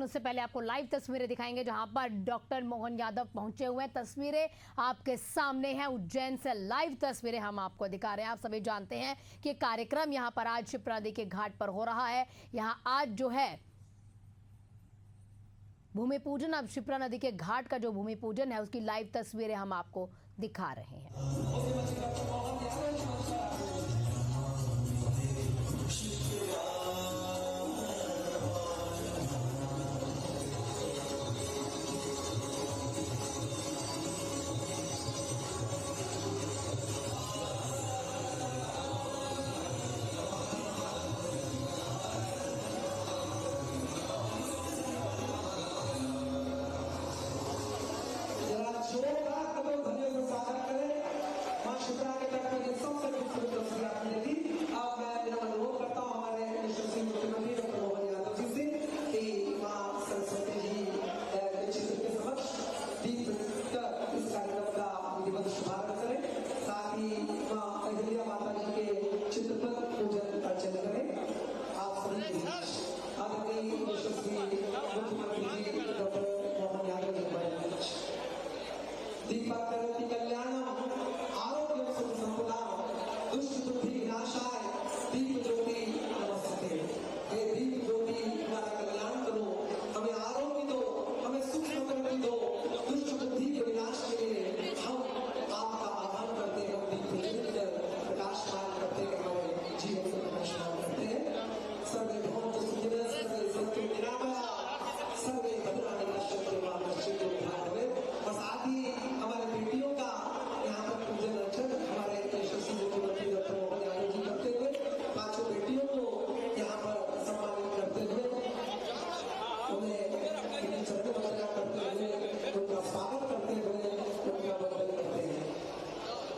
उससे पहले आपको लाइव तस्वीरें दिखाएंगे जहां पर डॉक्टर मोहन यादव पहुंचे हुए हैं। तस्वीरें आपके सामने हैं, उज्जैन से लाइव तस्वीरें हम आपको दिखा रहे हैं। आप सभी जानते हैं कि कार्यक्रम यहां पर आज शिप्रा नदी के घाट पर हो रहा है। यहां आज जो है भूमि पूजन, अब शिप्रा नदी के घाट का जो भूमि पूजन है उसकी लाइव तस्वीरें हम आपको दिखा रहे हैं।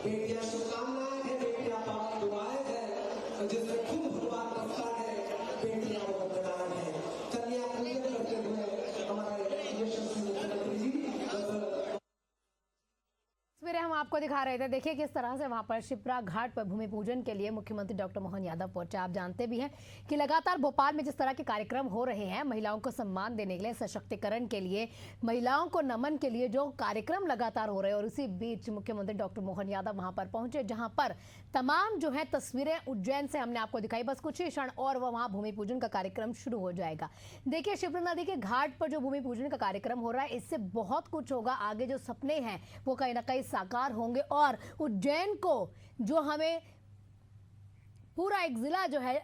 बेटियां शुभकामनाएं है, बेटियां पावन दुआएं है, जिसमें खुद भगवान बसता है, बेटियां वंदनाएं है। कन्या पूजन करते हुए हमारे यशस्वी मुख्यमंत्री जी तस्वीरें हम आपको दिखा रहे थे। देखिए किस तरह से वहां पर शिप्रा घाट पर भूमि पूजन के लिए मुख्यमंत्री डॉक्टर मोहन यादव पहुंचे। आप जानते भी हैं कि लगातार भोपाल में जिस तरह के कार्यक्रम हो रहे हैं, महिलाओं को सम्मान देने के लिए, सशक्तिकरण के लिए, महिलाओं को नमन के लिए जो कार्यक्रम लगातार हो रहे हैं, और उसी बीच मुख्यमंत्री डॉक्टर मोहन यादव वहां पर पहुंचे, जहां पर तमाम जो है तस्वीरें उज्जैन से हमने आपको दिखाई। बस कुछ ही क्षण और वहां भूमि पूजन का कार्यक्रम शुरू हो जाएगा। देखिए शिप्रा नदी के घाट पर जो भूमि पूजन का कार्यक्रम हो रहा है, इससे बहुत कुछ होगा। आगे जो सपने हैं वो कहीं ना कहीं साकार होंगे, और उज्जैन को जो हमें पूरा एक जिला जो है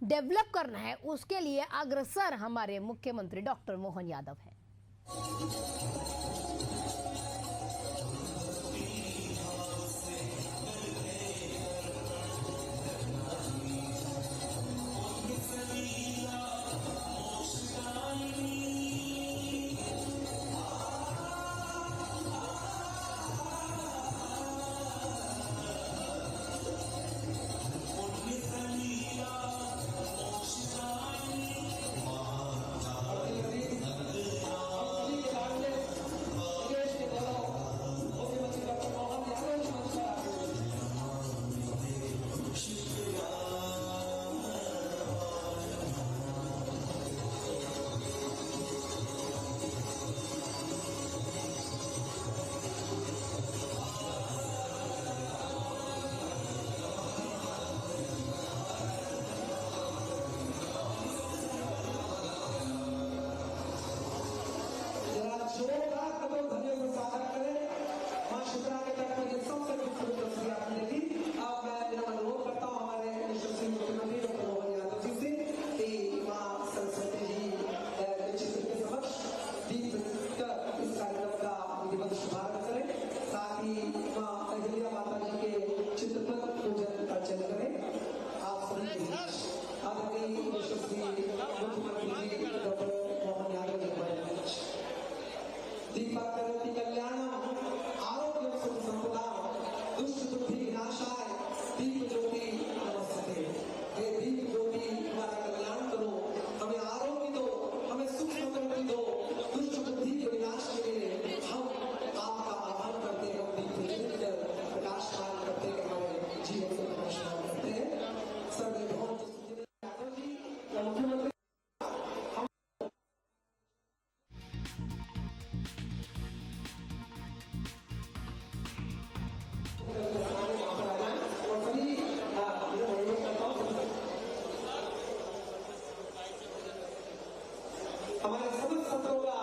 डेवलप करना है, उसके लिए अग्रसर हमारे मुख्यमंत्री डॉक्टर मोहन यादव हैं। दीपक कल्याणम आरोग्य हमारे समस्त सत्रों का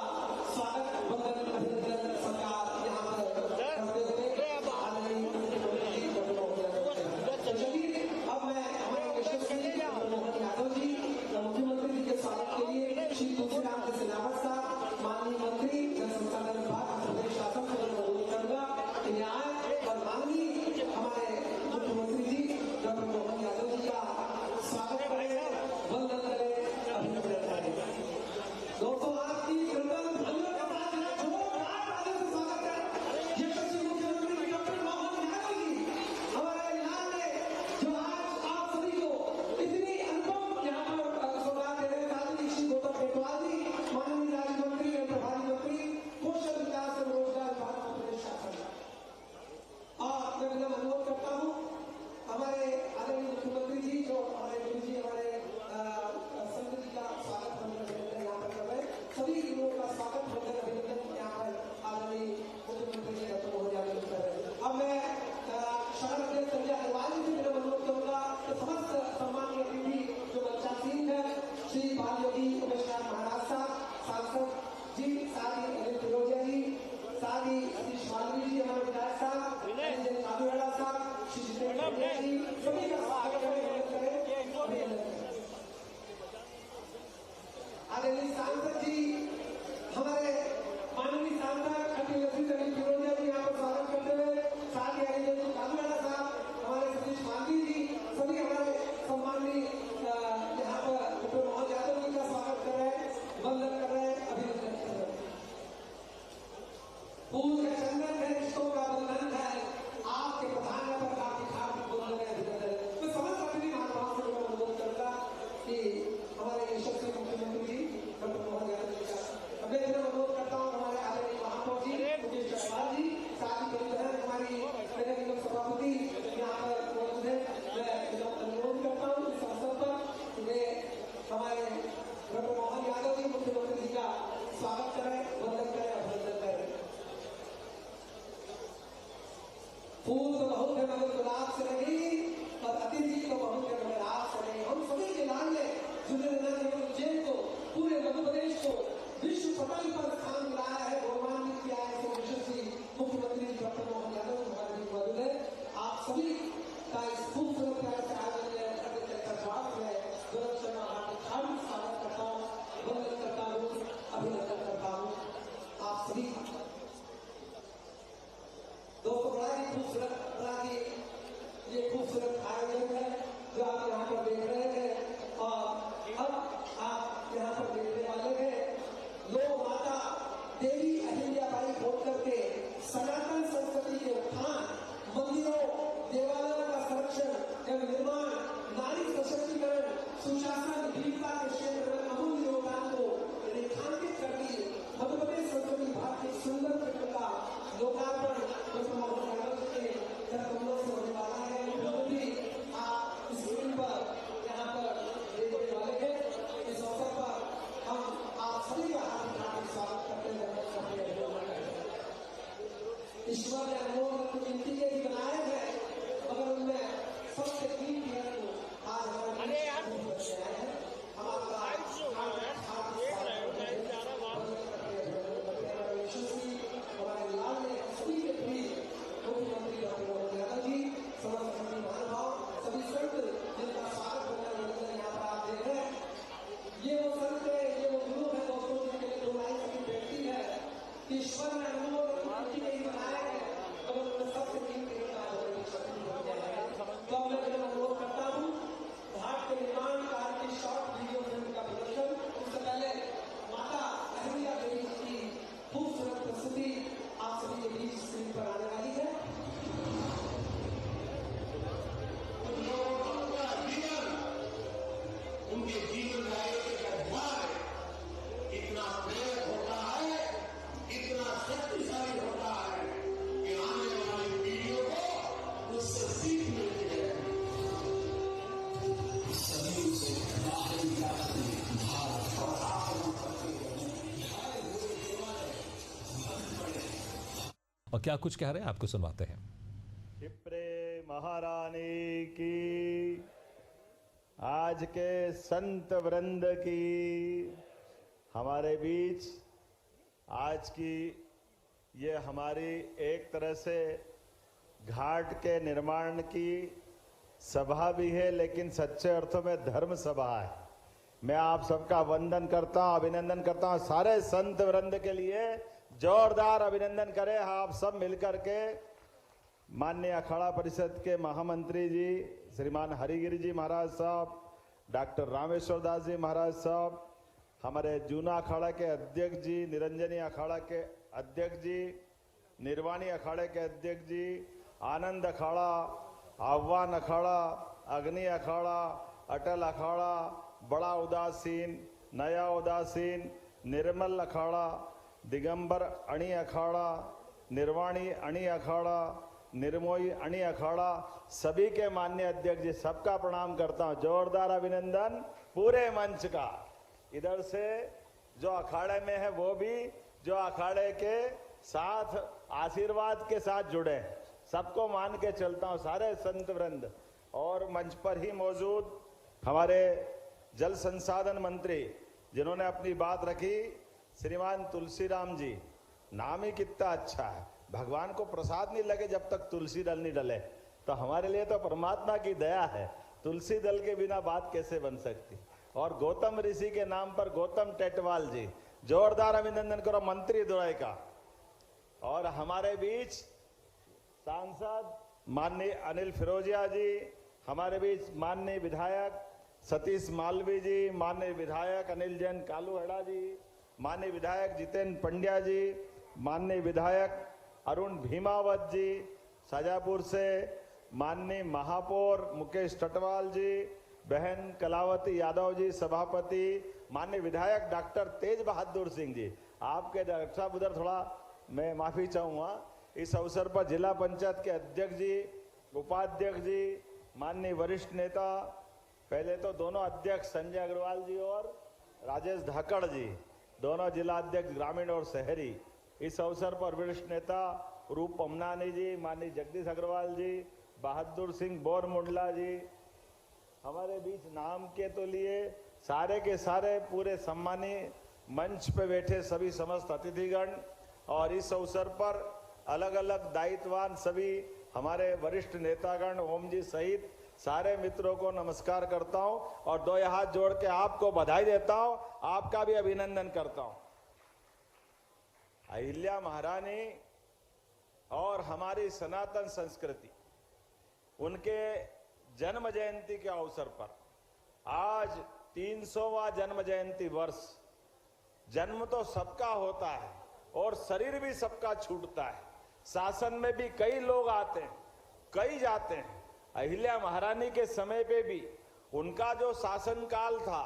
स्वागत वंदन अभिनंदन सरकार यहाँ पर करते हुए आदरणीय मुख्यमंत्री जी डॉक्टर मोहन यादव जी। तो चलिए अब मैं हमारे यशस्वी डॉक्टर मोहन यादव जी मुख्यमंत्री जी के स्वागत के लिए श्री तुलसीराम जी सिलावट साहब माननीय मंत्री जल संसाधन विभाग प्रदेश शासन को अनुरोध करूंगा कि यहाँ आए और माननीय हमारे मुख्यमंत्री जी डॉक्टर मोहन यादव जी का स्वागत करें, वंदन करें, अभिनंदन करें। दोस्तों आपकी गणतंत्र ध्वनियों के साथ जोरदार तालियों से स्वागत है यशस्वी मुख्यमंत्री डॉक्टर मोहन यादव जी। हमारे यहाँ ने जो आज आप सभी को इतनी अनुपम यहाँ पर सौगात दे रहे हैं, श्री गौतम टेटवाल जी माननीय राज्य मंत्री एवं प्रभारी मंत्री कौशल विकास एवं रोजगार विभाग प्रदेश शासन। और मैं विनम्र अनुरोध करता हूँ हमारे आदरणीय मुख्यमंत्री जी जो हमारे गुरु जी हमारे संत जी का स्वागत अभिनंदन यहाँ पर कर रहे हैं, सभी गुरुओं का स्वागत वंदन अभिनंदन यहाँ पर आदरणीय मुख्यमंत्री जी डॉक्टर मोहन यादव जी कर रहे हैं। अब मैं शरण अध्यक्ष संजय अग्रवाल जी से मेरा अनुरोध करूंगा कि समस्त सम्मानीय अतिथि जो मंचासीन है श्री बाल योगी उमेश महाराज साहब सांसद जी, साथ ही अनिल फिरोजिया जी, साथ ही सतीश मालवी जी हमारे विधायक साहब, रंजन कादुराड़ा साहब, श्री जितेंद्र जी, सभी का स्वागत करें। आदरणीय सांसद जी हमारे माननीय सांसद अनिल फिरोजिया जी यहाँ पर स्वागत करते हुए, साथ ही रंजन कादुराड़ा साहब, हमारे सतीश मालवी जी, सभी हमारे सम्माननीय यहाँ पर डॉक्टर मोहन यादव जी का स्वागत कर रहे हैं, वंदन कर रहे हैं, अभिनंदन कर रहे हैं। पूज्य चंदन है रिश्तों का बंधन है, आपके प्रधान पर आपकी हार्दिक वंदन है, अभिनंदन है। मैं समस्त अपनी महानुभाव से मैं अनुरोध करूंगा कि हमारे यशस्वी मुख्यमंत्री जी डॉक्टर मोहन यादव जी का मैं अनुरोध करता हूँ हमारे आदरणीय महापौर जी मुकेश चौहान जी, साथ ही परिवहन हमारी नगर निगम सभापति यहाँ पर मौजूद है। मैं अनुरोध करता हूँ इस अवसर पर वे हमारे डॉक्टर मोहन यादव जी मुख्यमंत्री जी का स्वागत करें, वंदन करें, अभिनंदन करें। फूल तो बहुत है मगर गुलाब से नहीं और अतिथि तो बहुत है मगर आप से नहीं। हम सभी के लाल ने जुड़े न केवल उज्जैन को पूरे मध्य प्रदेश को विश्व पटल पर स्थान दिलाया है, गौरवान्वित किया है। तो यशस्वी मुख्यमंत्री डॉक्टर मोहन यादव हमारे बीच मौजूद है। आप सभी का इस खूबसूरत प्यार से आयोजन में गौरव शर्मा हार्दिक स्वागत करता हूँ, वंदन करता हूँ, अभिनंदन करता हूँ आप सभी। दोस्तों बड़ा ही खूबसूरत, बड़ा ही ये खूबसूरत आयोजन है जो आप यहाँ पर देख रहे हैं। और अब आप यहाँ पर देखने वाले हैं लोग माता देवी अहिल्याबाई होलकर के सनातन संस्कृति के उत्थान, मंदिरों देवालयों का संरक्षण एवं निर्माण, नारी सशक्तिकरण, सुशासन, वीरता के क्षेत्र में अमूल्य योगदान को रेखांकित करती मध्य प्रदेश संस्कृति विभाग की सुंदर चित्र का लोकार्पण डॉक्टर मोहन यादव जी के जन्मदिन से होने वाला है। जो भी आप स्क्रीन पर यहाँ पर देखने वाले हैं, इस अवसर पर हम आप सभी का हार्दिक स्वागत करते हैं। ईश्वर ने अनमोल कुछ गिनती के ही बनाए हैं मगर उनमें सबसे कीमती है तो आज हमारे यशस्वी हमारे लाल ने सभी के प्रिय मुख्यमंत्री डॉक्टर मोहन यादव जी, समस्त सभी महानुभाव, सभी संत जिनका स्वागत करना यहाँ पर आप देख रहे हैं। ये वो संत है, ये वो गुरु है दोस्तों जिनके लिए दो लाइन की बेटी है। ईश्वर ने अनमोल कीमती के ही बनाए हैं मगर उनमें सबसे कीमती तो मैं अनुरोध करता हूँ घाट के निर्माण कार्य की शॉर्ट वीडियो फिल्म का प्रदर्शन। उससे पहले माता अहिल्या देवी की खूबसूरत प्रस्तुति आप सभी के बीच स्क्रीन पर आने वाली है। उनके जीवन का एक अध्याय इतना प्रेरक होता है, इतना शक्तिशाली होता है कि आने वाली पीढ़ियों को उससे सीख मिलती है। सभी से और क्या कुछ कह रहे हैं आपको सुनवाते हैं। क्षिप्रे महारानी की, आज के संत वृंद की, हमारे बीच आज की ये हमारी एक तरह से घाट के निर्माण की सभा भी है, लेकिन सच्चे अर्थों में धर्म सभा है। मैं आप सबका वंदन करता हूं, अभिनंदन करता हूं। सारे संत वृंद के लिए जोरदार अभिनंदन करें आप सब मिलकर के। माननीय अखाड़ा परिषद के महामंत्री जी श्रीमान हरिगिरी जी महाराज साहब, डॉक्टर रामेश्वर दास जी महाराज साहब, हमारे जूना अखाड़ा के अध्यक्ष जी, निरंजनी अखाड़ा के अध्यक्ष जी, निर्वाणी अखाड़े के अध्यक्ष जी, आनंद अखाड़ा, आह्वान अखाड़ा, अग्नि अखाड़ा, अटल अखाड़ा, बड़ा उदासीन, नया उदासीन, निर्मल अखाड़ा, दिगंबर अणी अखाड़ा, निर्वाणी अणी अखाड़ा, निर्मोही अणी अखाड़ा, सभी के माननीय अध्यक्ष जी सबका प्रणाम करता हूं। जोरदार अभिनंदन पूरे मंच का। इधर से जो अखाड़े में है वो भी जो अखाड़े के साथ आशीर्वाद के साथ जुड़े हैं, सबको मान के चलता हूं। सारे संत वृंद और मंच पर ही मौजूद हमारे जल संसाधन मंत्री जिन्होंने अपनी बात रखी, श्रीमान तुलसीराम जी, नाम ही कितना अच्छा है। भगवान को प्रसाद नहीं लगे जब तक तुलसी दल नहीं डले, तो हमारे लिए तो परमात्मा की दया है। तुलसी दल के बिना बात कैसे बन सकती। और गौतम ऋषि के नाम पर गौतम टेटवाल जी, जोरदार अभिनंदन करो मंत्री द्वय का। और हमारे बीच सांसद माननीय अनिल फिरोजिया जी, हमारे बीच माननीय विधायक सतीश मालवी जी, माननीय विधायक अनिल जैन कालूहड़ा जी, माननीय विधायक जितेंद्र पंड्या जी, माननीय विधायक अरुण भीमावत जी, शाजापुर से माननीय महापौर मुकेश टटवाल जी, बहन कलावती यादव जी सभापति, माननीय विधायक डॉक्टर तेज बहादुर सिंह जी। आपके डॉक्टर साहब उधर थोड़ा मैं माफी चाहूँगा। इस अवसर पर जिला पंचायत के अध्यक्ष जी, उपाध्यक्ष जी, माननीय वरिष्ठ नेता, पहले तो दोनों अध्यक्ष संजय अग्रवाल जी और राजेश धाकड़ जी, दोनों जिला अध्यक्ष ग्रामीण और शहरी। इस अवसर पर वरिष्ठ नेता रूप अमनानी जी, माननीय जगदीश अग्रवाल जी, बहादुर सिंह बोरमुंडला जी, हमारे बीच नाम के तो लिए सारे के सारे पूरे सम्मानीय मंच पे बैठे सभी समस्त अतिथिगण, और इस अवसर पर अलग अलग दायित्ववान सभी हमारे वरिष्ठ नेतागण, ओम जी सहित सारे मित्रों को नमस्कार करता हूं और दो हाथ जोड़ के आपको बधाई देता हूं, आपका भी अभिनंदन करता हूं। अहिल्या महारानी और हमारी सनातन संस्कृति, उनके जन्म जयंती के अवसर पर आज 300वां जन्म जयंती वर्ष। जन्म तो सबका होता है और शरीर भी सबका छूटता है। शासन में भी कई लोग आते हैं, कई जाते हैं। अहिल्या महारानी के समय पे भी उनका जो शासनकाल था,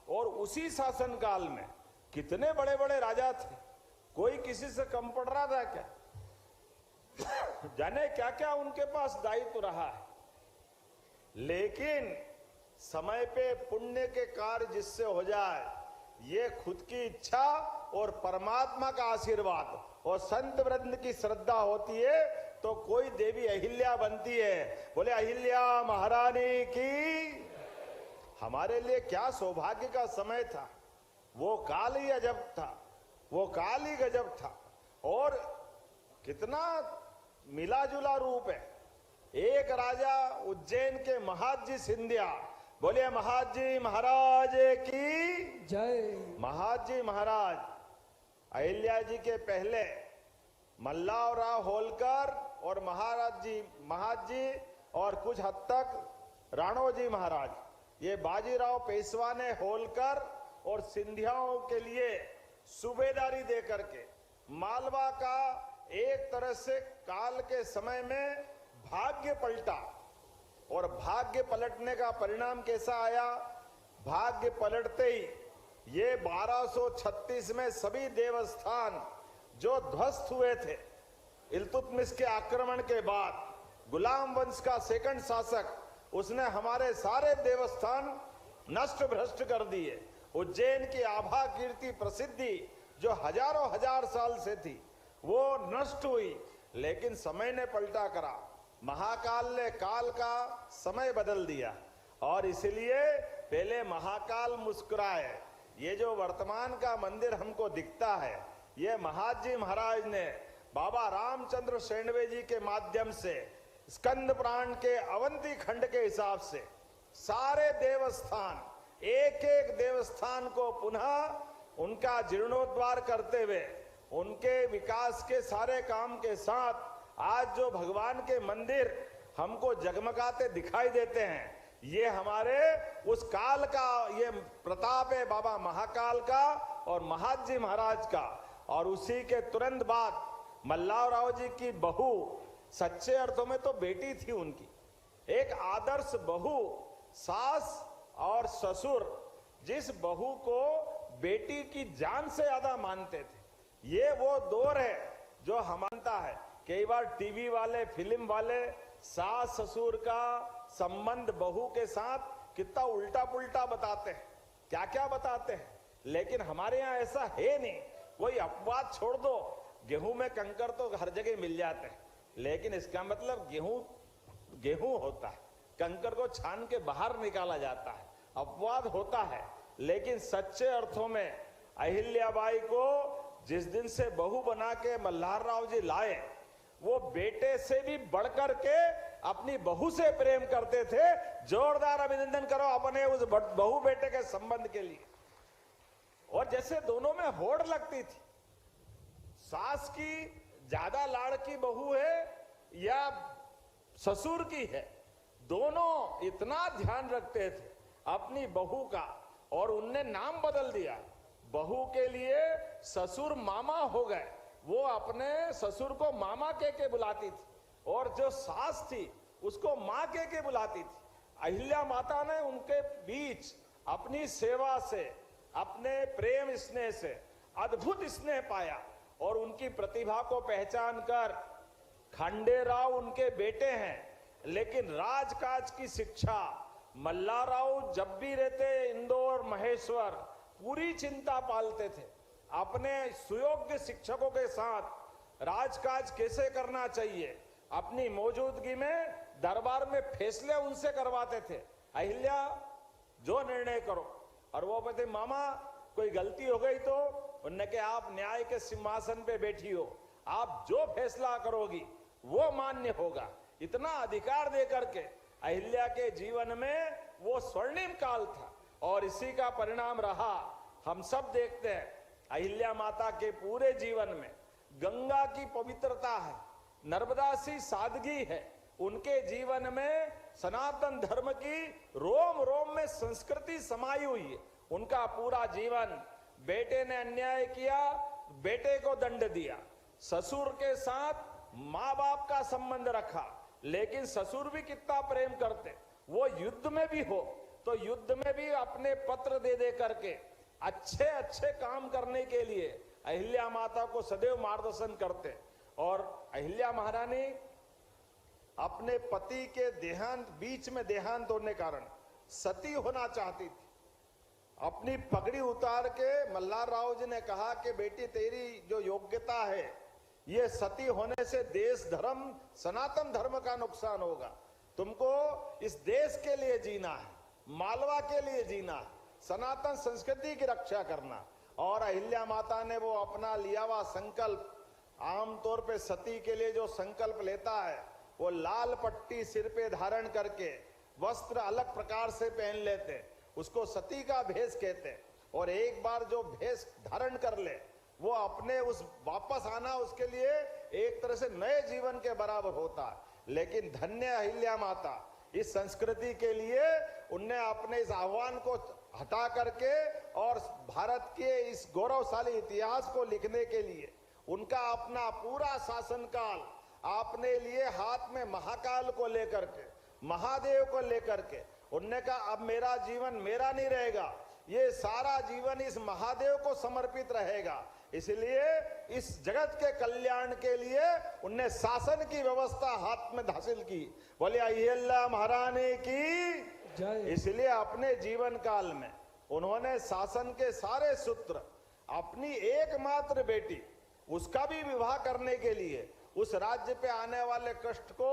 और उसी शासनकाल में कितने बड़े बड़े राजा थे, कोई किसी से कम पड़ रहा था क्या? जाने क्या क्या उनके पास दायित्व रहा है। लेकिन समय पे पुण्य के कार्य जिससे हो जाए, ये खुद की इच्छा और परमात्मा का आशीर्वाद और संत वृंद की श्रद्धा होती है, तो कोई देवी अहिल्या बनती है। बोले अहिल्या महारानी की। हमारे लिए क्या सौभाग्य का समय था। वो काल ही अजब था, वो काल ही गजब था। और कितना मिला जुला रूप है। एक राजा उज्जैन के महाजी सिंधिया, बोलिए महाजी महाराज की जय। महाजी महाराज अहिल्या जी के पहले मल्लावराव होलकर और महाजी और कुछ हद तक राणोजी महाराज, ये बाजीराव पेशवा ने होलकर और सिंधियाओं के लिए सूबेदारी दे करके मालवा का एक तरह से काल के समय में भाग्य पलटा। और भाग्य पलटने का परिणाम कैसा आया? भाग्य पलटते ही ये 1236 में सभी देवस्थान जो ध्वस्त हुए थे इल्तुतमिश के आक्रमण के बाद, गुलाम वंश का सेकंड शासक, उसने हमारे सारे देवस्थान नष्ट भ्रष्ट कर दिए। उज्जैन की आभा कीर्ति प्रसिद्धि जो हजारों हजार साल से थी, वो नष्ट हुई। लेकिन समय ने पलटा करा, महाकाल ने काल का समय बदल दिया। और इसलिए पहले महाकाल मुस्कुराए, ये जो वर्तमान का मंदिर हमको दिखता है, ये महाजी महाराज ने बाबा रामचंद्र शेणवे जी के माध्यम से स्कंद पुराण के अवंती खंड के हिसाब से सारे देवस्थान, एक एक देवस्थान को पुनः उनका जीर्णोद्धार करते हुए उनके विकास के सारे काम के साथ आज जो भगवान के मंदिर हमको जगमगाते दिखाई देते हैं, ये हमारे उस काल का ये प्रताप है बाबा महाकाल का और महाजी महाराज का। और उसी के तुरंत बाद मल्लाराव जी की बहू, सच्चे अर्थों में तो बेटी थी उनकी, एक आदर्श बहू, सास और ससुर जिस बहू को बेटी की जान से ज्यादा मानते थे, ये वो दौर है जो हम मानता है। कई बार टीवी वाले, फिल्म वाले सास ससुर का संबंध बहू के साथ कितना उल्टा पुल्टा बताते हैं, क्या क्या बताते हैं, लेकिन हमारे यहाँ ऐसा है नहीं। कोई अपवाद छोड़ दो, गेहूं में कंकर तो हर जगह मिल जाते हैं, लेकिन इसका मतलब गेहूं होता है, कंकर को छान के बाहर निकाला जाता है, अपवाद होता है। लेकिन सच्चे अर्थों में अहिल्याबाई को जिस दिन से बहू बना के मल्हारराव जी लाए, वो बेटे से भी बढ़कर के अपनी बहू से प्रेम करते थे। जोरदार अभिनंदन करो अपने उस बहू बेटे के संबंध के लिए। और जैसे दोनों में होड़ लगती थी, सास की ज्यादा लाड़की बहू है या ससुर की है, दोनों इतना ध्यान रखते थे अपनी बहू का, और उनने नाम बदल दिया। बहू के लिए ससुर मामा हो गए, वो अपने ससुर को मामा के बुलाती थी, और जो सास थी उसको माँ के बुलाती थी। अहिल्या माता ने उनके बीच अपनी सेवा से, अपने प्रेम स्नेह से अद्भुत स्नेह पाया, और उनकी प्रतिभा को पहचान कर खांडेराव उनके बेटे हैं, लेकिन राजकाज की शिक्षा मल्लाराव जब भी रहते इंदौर महेश्वर पूरी चिंता पालते थे। अपने सुयोग्य शिक्षकों के साथ राजकाज कैसे करना चाहिए, अपनी मौजूदगी में दरबार में फैसले उनसे करवाते थे। अहिल्या जो निर्णय करो, और वो कहते मामा कोई गलती हो गई तो उन्होंने कहा आप न्याय के सिंहासन पे बैठी हो, आप जो फैसला करोगी वो मान्य होगा। इतना अधिकार दे करके अहिल्या के जीवन में वो स्वर्णिम काल था, और इसी का परिणाम रहा। हम सब देखते हैं अहिल्या माता के पूरे जीवन में गंगा की पवित्रता है, नर्मदा सी सादगी है, उनके जीवन में सनातन धर्म की रोम रोम में संस्कृति समाई हुई है। उनका पूरा जीवन, बेटे ने अन्याय किया, बेटे को दंड दिया, ससुर के साथ माँ बाप का संबंध रखा, लेकिन ससुर भी कितना प्रेम करते, वो युद्ध में भी हो तो युद्ध में भी अपने पत्र दे दे करके अच्छे अच्छे काम करने के लिए अहिल्या माता को सदैव मार्गदर्शन करते। और अहिल्या महारानी अपने पति के बीच में देहांत होने कारण सती होना चाहती थी। अपनी पगड़ी उतार के मल्हारराव जी ने कहा कि बेटी तेरी जो योग्यता है, ये सती होने से देश धर्म, सनातन धर्म का नुकसान होगा। तुमको इस देश के लिए जीना है, मालवा के लिए जीना है, सनातन संस्कृति की रक्षा करना। और अहिल्या माता ने वो अपना लिया हुआ संकल्प, आमतौर पे सती के लिए जो संकल्प लेता है वो लाल पट्टी सिर पे धारण करके वस्त्र अलग प्रकार से पहन लेते, उसको सती का भेष कहते। और एक बार जो भेष धारण कर ले, वो अपने उस वापस आना उसके लिए एक तरह से नए जीवन के बराबर होता है। लेकिन धन्य अहिल्या माता, इस संस्कृति के लिए उनने अपने इस आह्वान को हटा करके और भारत के इस गौरवशाली इतिहास को लिखने के लिए उनका अपना पूरा शासनकाल आपने लिए हाथ में महाकाल को लेकर के, महादेव को लेकर के उनने कहा अब मेरा जीवन मेरा नहीं रहेगा, ये सारा जीवन इस महादेव को समर्पित रहेगा। इसलिए इस जगत के कल्याण के लिए उनने शासन की व्यवस्था हाथ में हासिल की। बोले अहिल्या महारानी की। इसलिए अपने जीवन काल में उन्होंने शासन के सारे सूत्र, अपनी एकमात्र बेटी, उसका भी विवाह करने के लिए उस राज्य पे आने वाले कष्ट को,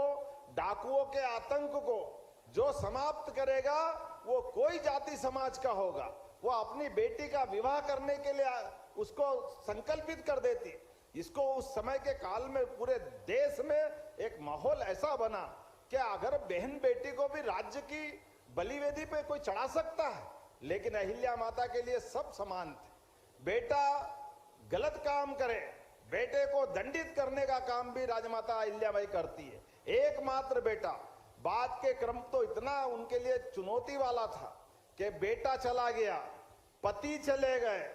डाकुओं के आतंक को जो समाप्त करेगा वो कोई जाति समाज का होगा, वो अपनी बेटी का विवाह करने के लिए उसको संकल्पित कर देती। इसको उस समय के काल में पूरे देश में एक माहौल ऐसा बना कि अगर बहन बेटी को भी राज्य की बलिवेदी पे कोई चढ़ा सकता है, लेकिन अहिल्या माता के लिए सब समान थे। बेटा गलत काम करे, बेटे को दंडित करने का काम भी राजमाता अहिल्याबाई करती है। एकमात्र बेटा, बाद के क्रम तो इतना उनके लिए चुनौती वाला था कि बेटा चला गया, पति चले गए,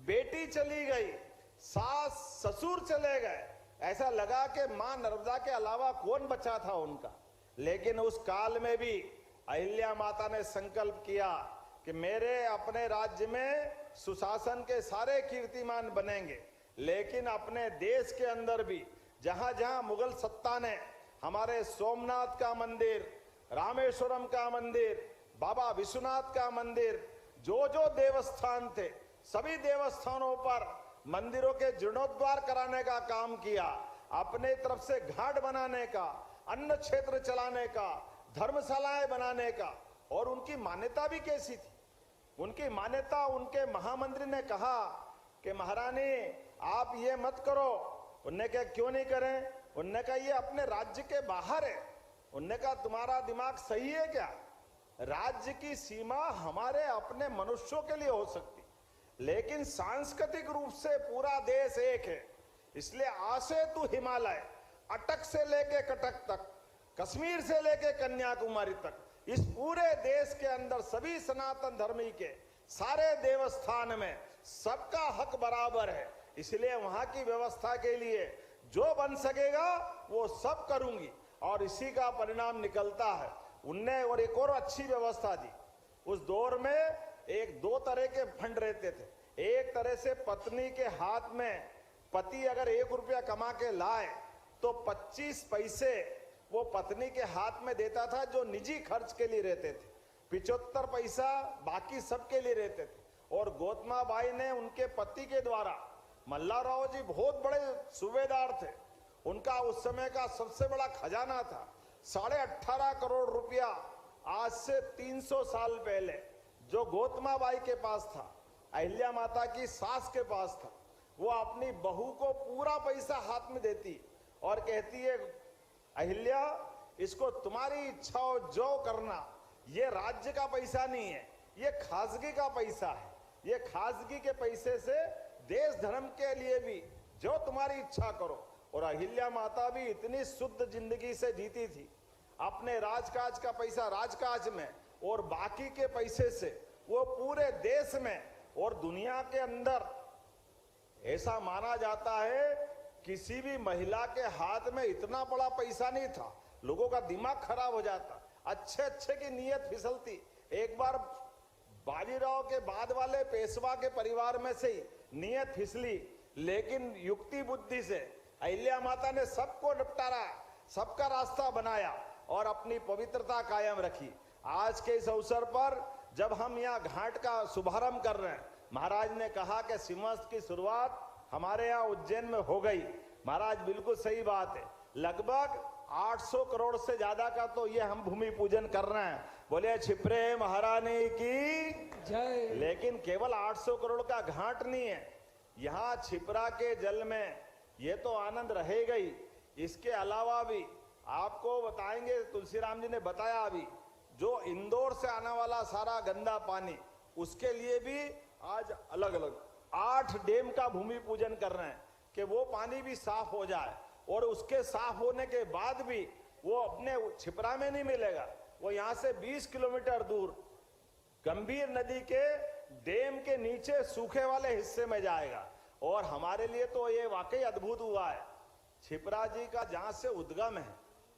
बेटी चली गई, सास ससुर चले गए, ऐसा लगा कि मां नर्मदा के अलावा कौन बचा था उनका। लेकिन उस काल में भी अहिल्या माता ने संकल्प किया कि मेरे अपने राज्य में सुशासन के सारे कीर्तिमान बनेंगे, लेकिन अपने देश के अंदर भी जहां जहां मुगल सत्ता ने हमारे सोमनाथ का मंदिर, रामेश्वरम का मंदिर, बाबा विश्वनाथ का मंदिर, जो जो देवस्थान थे, सभी देवस्थानों पर मंदिरों के जीर्णोद्धार कराने का काम किया, अपने तरफ से घाट बनाने का, अन्न क्षेत्र चलाने का, धर्मशालाएं बनाने का। और उनकी मान्यता भी कैसी थी? उनकी मान्यता, उनके महामंत्री ने कहा कि महारानी आप ये मत करो। उनने कहा क्यों नहीं करें? उनने कहा ये अपने राज्य के बाहर है। उनने कहा तुम्हारा दिमाग सही है क्या? राज्य की सीमा हमारे अपने मनुष्यों के लिए हो सकती, लेकिन सांस्कृतिक रूप से पूरा देश एक है। इसलिए आसे तू हिमालय, अटक से लेके कटक तक, कश्मीर से लेके कन्याकुमारी तक, इस पूरे देश के अंदर सभी सनातन धर्मी के सारे देवस्थान में सबका हक बराबर है। इसलिए वहां की व्यवस्था के लिए जो बन सकेगा वो सब करूंगी, और इसी का परिणाम निकलता है। उनने और एक और अच्छी व्यवस्था दी। उस दौर में एक दो तरह के फंड रहते थे। एक तरह से पत्नी के हाथ में, पति अगर 1 रुपया कमा के लाए तो 25 पैसे वो पत्नी के हाथ में देता था, जो निजी खर्च के लिए रहते थे। 75 पैसा बाकी सबके लिए रहते थे। और गौतमा बाई ने उनके पति के द्वारा, मल्लाराव जी बहुत बड़े सूबेदार थे, उनका उस समय का सबसे बड़ा खजाना था 18.5 करोड़ रुपया। आज से 300 साल पहले जो गौतमा बाई के पास था, अहिल्या माता की सास के पास था, वो अपनी बहू को पूरा पैसा हाथ में देती और कहती है अहिल्या इसको तुम्हारी इच्छा हो जो करना, ये राज्य का पैसा नहीं है, ये खासगी का पैसा है। ये खासगी के पैसे से देश धर्म के लिए भी जो तुम्हारी इच्छा करो। और अहिल्या माता भी इतनी शुद्ध जिंदगी से जीती थी, अपने राजकाज का पैसा राजकाज में और बाकी के पैसे से वो पूरे देश में और दुनिया के अंदर, ऐसा माना जाता है किसी भी महिला के हाथ में इतना बड़ा पैसा नहीं था, लोगों का दिमाग खराब हो जाता, अच्छे अच्छे की नीयत फिसलती। एक बार बाजीराव के बाद वाले पेशवा के परिवार में से ही नीयत फिसली, लेकिन युक्ति बुद्धि से अहिल्या माता ने सबको निपटारा, सबका रास्ता बनाया और अपनी पवित्रता कायम रखी। आज के इस अवसर पर जब हम यहाँ घाट का शुभारंभ कर रहे हैं, महाराज ने कहा कि सिंहस्थ की शुरुआत हमारे यहाँ उज्जैन में हो गई। महाराज बिल्कुल सही बात है, लगभग 800 करोड़ से ज्यादा का तो ये हम भूमि पूजन कर रहे हैं। बोले छिपरे महारानी की जय। लेकिन केवल 800 करोड़ का घाट नहीं है, यहाँ छिपरा के जल में ये तो आनंद रहेगा ही, इसके अलावा भी आपको बताएंगे, तुलसीराम जी ने बताया अभी, जो इंदौर से आने वाला सारा गंदा पानी, उसके लिए भी आज अलग अलग 8 डैम का भूमि पूजन कर रहे हैं कि वो पानी भी साफ हो जाए। और उसके साफ होने के बाद भी वो अपने छिपरा में नहीं मिलेगा, वो यहाँ से 20 किलोमीटर दूर गंभीर नदी के डैम के नीचे सूखे वाले हिस्से में जाएगा। और हमारे लिए तो ये वाकई अद्भुत हुआ है, छिपरा जी का जहां से उद्गम है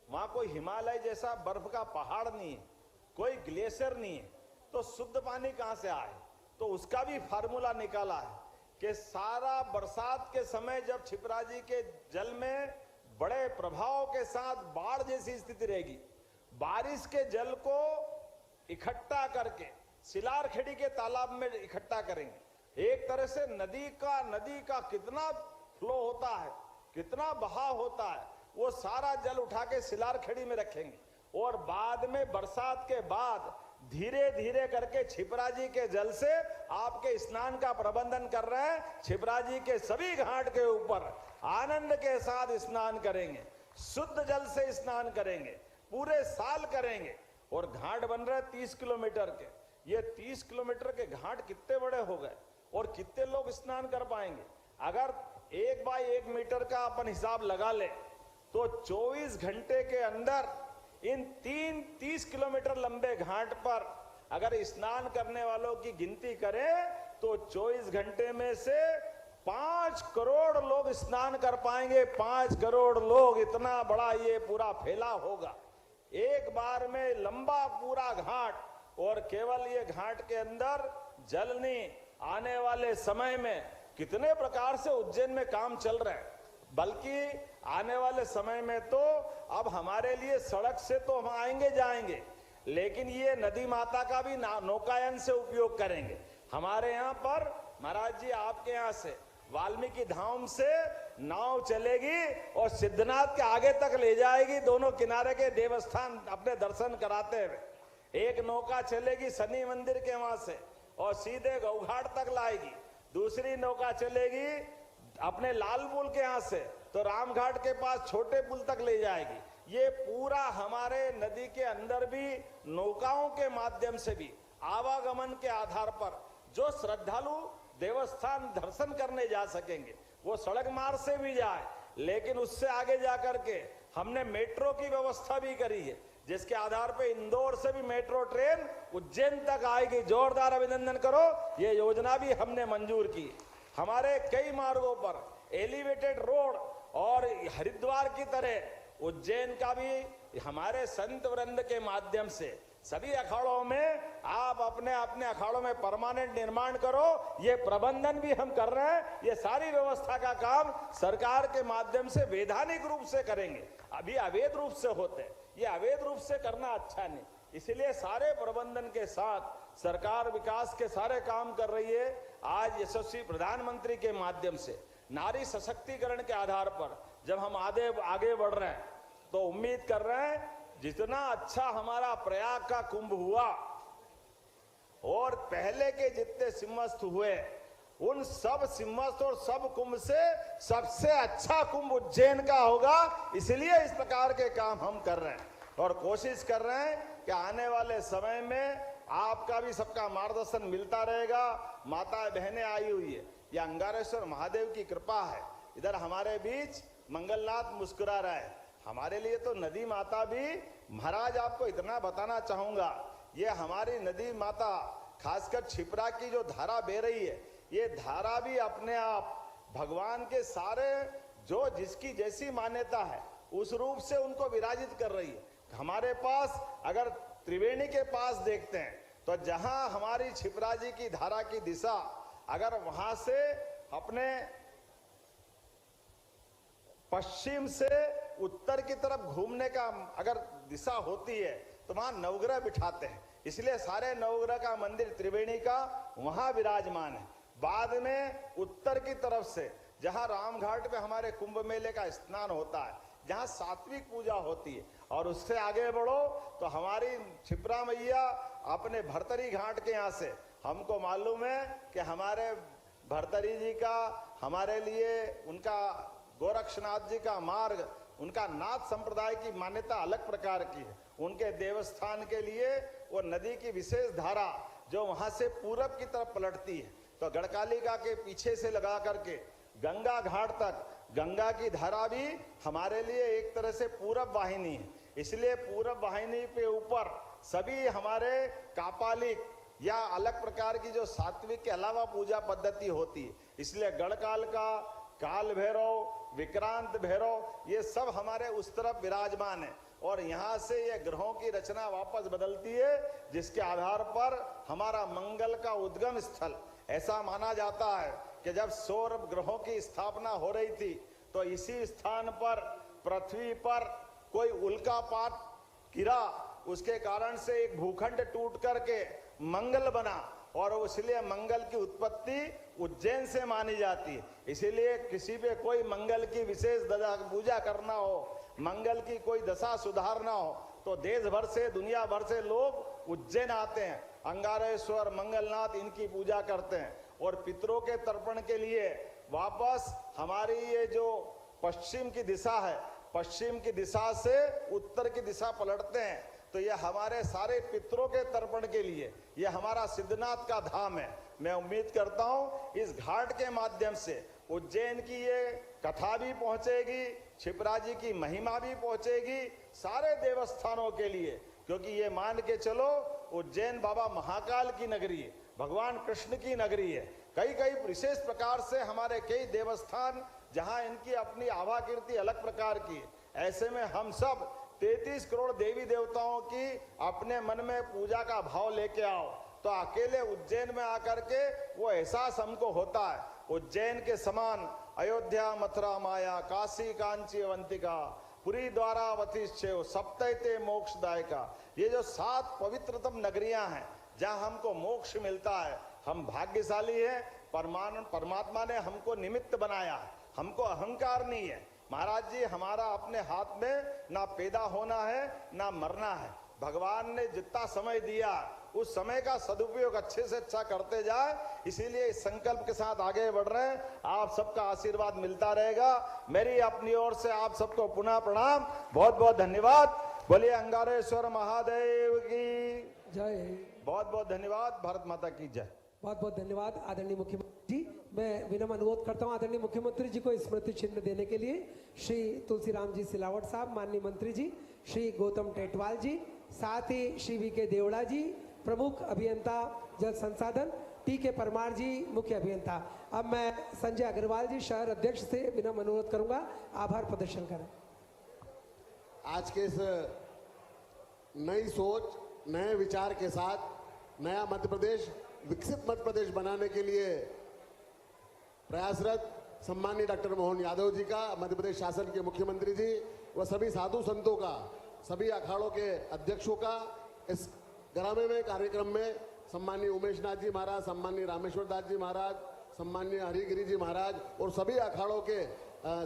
वहां कोई हिमालय जैसा बर्फ का पहाड़ नहीं है, कोई ग्लेशियर नहीं है, तो शुद्ध पानी कहां से आए? तो उसका भी फार्मूला निकाला है कि सारा बरसात के समय जब छिपरा जी के जल में बड़े प्रभाव के साथ बाढ़ जैसी स्थिति रहेगी, बारिश के जल को इकट्ठा करके सिलारखेड़ी के तालाब में इकट्ठा करेंगे। एक तरह से नदी का कितना फ्लो होता है, कितना बहाव होता है, वो सारा जल उठा के सिलारखेड़ी में रखेंगे। और बाद में बरसात के बाद धीरे धीरे करके क्षिप्रा जी के जल से आपके स्नान का प्रबंधन कर रहे हैं। क्षिप्रा जी के सभी घाट के ऊपर आनंद के साथ स्नान करेंगे, शुद्ध जल से स्नान करेंगे, पूरे साल करेंगे। और घाट बन रहे 30 किलोमीटर के। ये 30 किलोमीटर के घाट कितने बड़े हो गए और कितने लोग स्नान कर पाएंगे? अगर 1 बाय 1 मीटर का अपन हिसाब लगा ले तो 24 घंटे के अंदर इन 30 किलोमीटर लंबे घाट पर अगर स्नान करने वालों की गिनती करें तो 24 घंटे में से 5 करोड़ लोग स्नान कर पाएंगे। 5 करोड़ लोग, इतना बड़ा ये पूरा फैला होगा एक बार में, लंबा पूरा घाट। और केवल ये घाट के अंदर जल नहीं, आने वाले समय में कितने प्रकार से उज्जैन में काम चल रहा है। बल्कि आने वाले समय में तो अब हमारे लिए सड़क से तो हम आएंगे जाएंगे, लेकिन ये नदी माता का भी नौकायन से उपयोग करेंगे। हमारे यहाँ पर महाराज जी, आपके यहाँ से वाल्मीकि धाम से नाव चलेगी और सिद्धनाथ के आगे तक ले जाएगी, दोनों किनारे के देवस्थान अपने दर्शन कराते हुए। एक नौका चलेगी शनि मंदिर के वहां से और सीधे गौघाट तक लाएगी। दूसरी नौका चलेगी अपने लाल पुल के यहाँ से तो रामघाट के पास छोटे पुल तक ले जाएगी। ये पूरा हमारे नदी के अंदर भी नौकाओं के माध्यम से भी आवागमन के आधार पर जो श्रद्धालु देवस्थान दर्शन करने जा सकेंगे वो सड़क मार्ग से भी जाए। लेकिन उससे आगे जाकर के हमने मेट्रो की व्यवस्था भी करी है, जिसके आधार पे इंदौर से भी मेट्रो ट्रेन उज्जैन तक आएगी। जोरदार अभिनंदन करो, ये योजना भी हमने मंजूर की। हमारे कई मार्गों पर एलिवेटेड रोड और हरिद्वार की तरह उज्जैन का भी हमारे संत वृंद के माध्यम से सभी अखाड़ों में आप अपने अपने अखाड़ों में परमानेंट निर्माण करो। ये प्रबंधन भी हम कर रहे हैं। ये सारी व्यवस्था का काम सरकार के माध्यम से वैधानिक रूप से करेंगे। अभी अवैध रूप से होते हैं, ये अवैध रूप से करना अच्छा नहीं। इसलिए सारे प्रबंधन के साथ सरकार विकास के सारे काम कर रही है। आज यशस्वी प्रधानमंत्री के माध्यम से नारी सशक्तिकरण के आधार पर जब हम आगे बढ़ रहे हैं तो उम्मीद कर रहे हैं जितना अच्छा हमारा प्रयाग का कुंभ हुआ और पहले के जितने सिंहस्थ हुए, उन सब सिंहस्थ और सब कुंभ से सबसे अच्छा कुंभ उज्जैन का होगा। इसलिए इस प्रकार के काम हम कर रहे हैं और कोशिश कर रहे हैं कि आने वाले समय में आपका भी सबका मार्गदर्शन मिलता रहेगा। माता बहनें आई हुई है, यह अंगारेश्वर महादेव की कृपा है। इधर हमारे बीच मंगलनाथ मुस्कुरा रहा है। हमारे लिए तो नदी माता भी, महाराज आपको इतना बताना चाहूंगा, ये हमारी नदी माता खासकर क्षिप्रा की जो धारा बह रही है, ये धारा भी अपने आप भगवान के सारे जो जिसकी जैसी मान्यता है उस रूप से उनको विराजित कर रही है। हमारे पास अगर त्रिवेणी के पास देखते हैं तो जहां हमारी क्षिप्रा जी की धारा की दिशा, अगर वहां से अपने पश्चिम से उत्तर की तरफ घूमने का अगर दिशा होती है तो वहां नवग्रह बिठाते हैं। इसलिए सारे नवग्रह का मंदिर त्रिवेणी का वहां विराजमान है। बाद में उत्तर की तरफ से जहां रामघाट पे हमारे कुंभ मेले का स्नान होता है, जहां सात्विक पूजा होती है, और उससे आगे बढ़ो तो हमारी क्षिप्रा मैया अपने भरतरी घाट के यहाँ से, हमको मालूम है कि हमारे भरतरी जी का हमारे लिए उनका गोरक्षनाथ जी का मार्ग, उनका नाथ संप्रदाय की मान्यता अलग प्रकार की है। उनके देवस्थान के लिए वो नदी की विशेष धारा जो वहां से पूरब की तरफ पलटती है, तो गढ़कालिका के पीछे से लगा करके गंगा घाट तक गंगा की धारा भी हमारे लिए एक तरह से पूरब वाहिनी है। इसलिए पूरब वाहिनी पे ऊपर सभी हमारे कापालिक या अलग प्रकार की जो सात्विक के अलावा पूजा पद्धति होती है, इसलिए गढ़काल का, काल भैरव, विक्रांत भैरव, ये सब हमारे उस तरफ विराजमान है। और यहाँ से ये ग्रहों की रचना वापस बदलती है, जिसके आधार पर हमारा मंगल का उद्गम स्थल, ऐसा माना जाता है कि जब सौर ग्रहों की स्थापना हो रही थी तो इसी स्थान पर पृथ्वी पर कोई उल्कापात गिरा, उसके कारण से एक भूखंड टूट करके मंगल बना, और इसलिए मंगल की उत्पत्ति उज्जैन से मानी जाती है। इसीलिए किसी पे कोई मंगल की विशेष पूजा करना हो, मंगल की कोई दशा सुधारना हो, तो देश भर से, दुनिया भर से लोग उज्जैन आते हैं, अंगारेश्वर मंगलनाथ इनकी पूजा करते हैं और पितरों के तर्पण के लिए वापस हमारी ये जो पश्चिम की दिशा है, पश्चिम की दिशा से उत्तर की दिशा पलटते हैं। तो ये हमारे सारे पितरों के तर्पण के लिए ये हमारा सिद्धनाथ का धाम है। मैं उम्मीद करता हूं इस घाट के माध्यम से उज्जैन की ये कथा भी पहुंचेगी, क्षिप्रा जी की महिमा भी पहुंचेगी सारे देवस्थानों के लिए, क्योंकि ये मान के चलो उज्जैन बाबा महाकाल की नगरी है, भगवान कृष्ण की नगरी है। कई कई विशेष प्रकार से हमारे कई देवस्थान जहां इनकी अपनी आभा कीर्ति अलग प्रकार की है। ऐसे में हम सब 33 करोड़ देवी देवताओं की अपने मन में पूजा का भाव लेके आओ, तो अकेले उज्जैन में आकर के वो एहसास हमको होता है। उज्जैन के समान अयोध्या, मथुरा, माया, काशी, कांची, अवंतिका, पुरी, द्वारावतीश्चैव सप्तैते मोक्षदायका, ये जो 7 पवित्रतम नगरियां हैं जहां हमको मोक्ष मिलता है। हम भाग्यशाली हैं, परमात्मा ने हमको निमित्त बनाया है, हमको अहंकार नहीं है। महाराज जी, हमारा अपने हाथ में ना पैदा होना है ना मरना है। भगवान ने जितना समय दिया उस समय का सदुपयोग अच्छे से अच्छा करते जाए, इसीलिए इस संकल्प के साथ आगे बढ़ रहे हैं। आप सबका आशीर्वाद मिलता रहेगा। मेरी अपनी ओर से आप सबको पुनः प्रणाम, बहुत बहुत धन्यवाद। बोलिए अंगारेश्वर महादेव की जय। बहुत बहुत धन्यवाद। भारत माता की जय। बहुत बहुत धन्यवाद आदरणीय मुख्यमंत्री जी। मैं विनम्र अनुरोध करता हूं आदरणीय मुख्यमंत्री जी को स्मृति चिन्ह देने के लिए श्री तुलसीराम जी सिलावट साहब, माननीय मंत्री जी श्री गौतम टेटवाल जी, साथ ही श्री वी.के. देवड़ा जी, प्रमुख अभियंता जल संसाधन, टी.के. परमार जी, मुख्य अभियंता। अब मैं संजय अग्रवाल जी, शहर अध्यक्ष से विनम्र अनुरोध करूंगा आभार प्रदर्शन करें। आज के इस नई सोच, नए विचार के साथ नया मध्य प्रदेश, विकसित मध्य प्रदेश बनाने के लिए प्रयासरत सम्माननीय डॉक्टर मोहन यादव जी का, मध्य प्रदेश शासन के मुख्यमंत्री जी व सभी साधु संतों का, सभी अखाड़ों के अध्यक्षों का इस ग्रामीण कार्यक्रम में सम्माननीय उमेश नाथ जी महाराज, सम्माननीय रामेश्वर दास जी महाराज, सम्माननीय हरिगिरी जी महाराज और सभी अखाड़ों के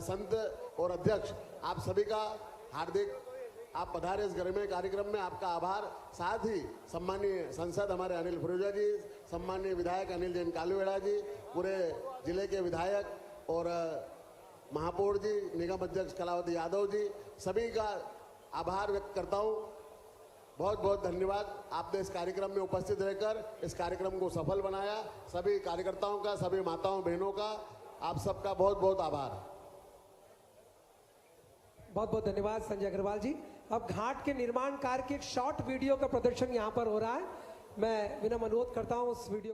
संत और अध्यक्ष, आप सभी का हार्दिक, आप पधारे इस ग्रामीण कार्यक्रम में, आपका आभार। साथ ही सम्माननीय सांसद हमारे अनिल फुरेजा जी, सम्माननीय विधायक अनिल जैन कालूवेड़ा जी, पूरे जिले के विधायक और महापौर जी, निगम अध्यक्ष कलावती यादव जी, सभी का आभार व्यक्त करता हूं। बहुत बहुत धन्यवाद। आपने इस कार्यक्रम में उपस्थित रहकर इस कार्यक्रम को सफल बनाया। सभी कार्यकर्ताओं का, सभी माताओं बहनों का, आप सबका बहुत बहुत आभार। बहुत बहुत धन्यवाद संजय अग्रवाल जी। अब घाट के निर्माण कार्य के एक शॉर्ट वीडियो का प्रदर्शन यहाँ पर हो रहा है। मैं विनम्र अनुरोध करता हूँ उस वीडियो